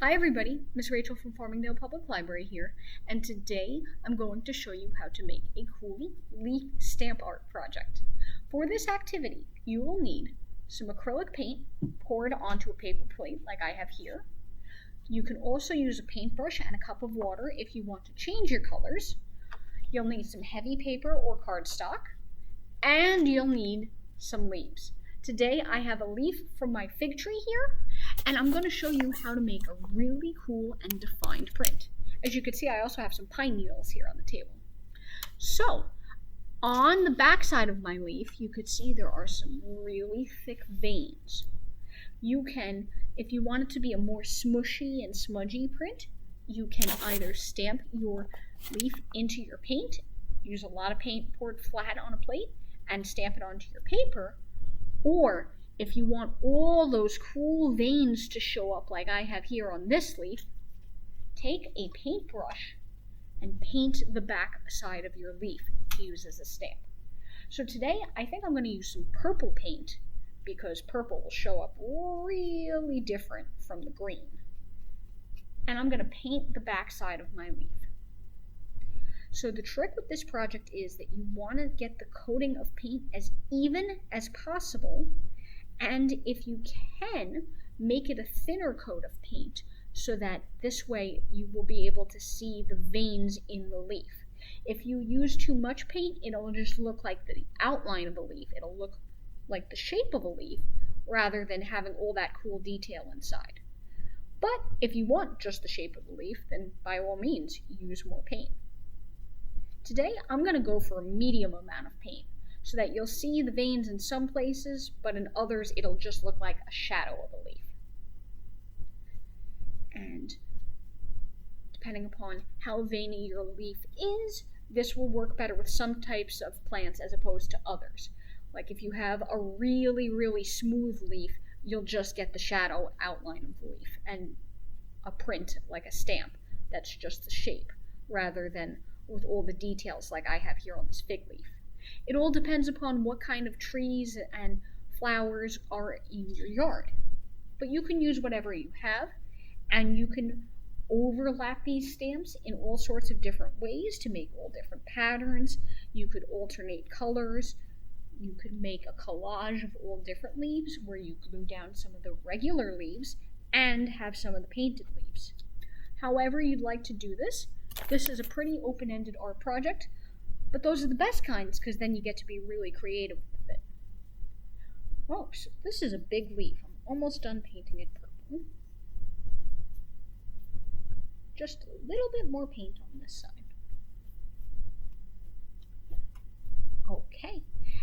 Hi everybody, Miss Rachel from Farmingdale Public Library here, and today I'm going to show you how to make a cool leaf stamp art project. For this activity, you will need some acrylic paint poured onto a paper plate like I have here. You can also use a paintbrush and a cup of water if you want to change your colors. You'll need some heavy paper or cardstock, and you'll need some leaves. Today I have a leaf from my fig tree here, and I'm going to show you how to make a really cool and defined print. As you can see, I also have some pine needles here on the table. So, on the back side of my leaf, you could see there are some really thick veins. You can, if you want it to be a more smushy and smudgy print, you can either stamp your leaf into your paint, use a lot of paint poured flat on a plate, and stamp it onto your paper, or if you want all those cool veins to show up like I have here on this leaf, take a paintbrush and paint the back side of your leaf to use as a stamp. So today I think I'm going to use some purple paint because purple will show up really different from the green. And I'm going to paint the back side of my leaf. So the trick with this project is that you want to get the coating of paint as even as possible, and if you can, make it a thinner coat of paint so that this way you will be able to see the veins in the leaf. If you use too much paint, it'll just look like the outline of a leaf. It'll look like the shape of a leaf rather than having all that cool detail inside. But if you want just the shape of the leaf, then by all means use more paint. Today, I'm going to go for a medium amount of paint so that you'll see the veins in some places, but in others, it'll just look like a shadow of a leaf. And depending upon how veiny your leaf is, this will work better with some types of plants as opposed to others. Like if you have a really smooth leaf, you'll just get the shadow outline of the leaf and a print like a stamp that's just the shape rather than with all the details like I have here on this fig leaf. It all depends upon what kind of trees and flowers are in your yard. But you can use whatever you have, and you can overlap these stamps in all sorts of different ways to make all different patterns. You could alternate colors. You could make a collage of all different leaves where you glue down some of the regular leaves and have some of the painted leaves. However you'd like to do this, this is a pretty open-ended art project, but those are the best kinds because then you get to be really creative with it. Oh, so this is a big leaf. I'm almost done painting it purple. Just a little bit more paint on this side. Okay,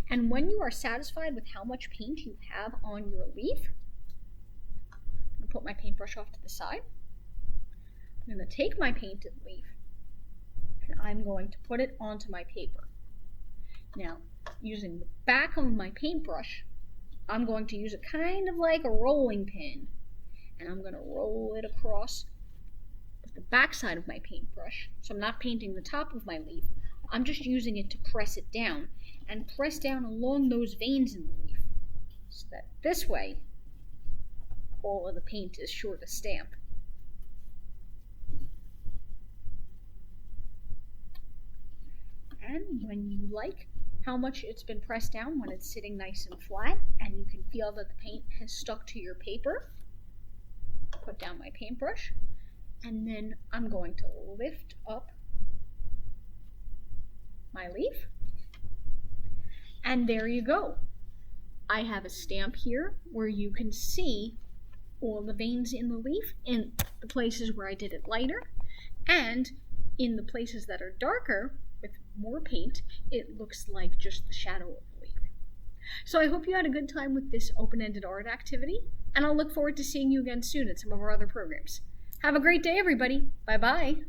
and when you are satisfied with how much paint you have on your leaf, I'm going to put my paintbrush off to the side. I'm going to take my painted leaf and I'm going to put it onto my paper. Now, using the back of my paintbrush, I'm going to use it kind of like a rolling pin, and I'm going to roll it across the back side of my paintbrush. So I'm not painting the top of my leaf, I'm just using it to press it down and press down along those veins in the leaf so that this way all of the paint is sure to stamp. And when you like how much it's been pressed down, when it's sitting nice and flat and you can feel that the paint has stuck to your paper, put down my paintbrush, and then I'm going to lift up my leaf, and there you go. I have a stamp here where you can see all the veins in the leaf in the places where I did it lighter, and in the places that are darker with more paint, it looks like just the shadow of the leaf. So I hope you had a good time with this open-ended art activity, and I'll look forward to seeing you again soon at some of our other programs. Have a great day, everybody. Bye-bye.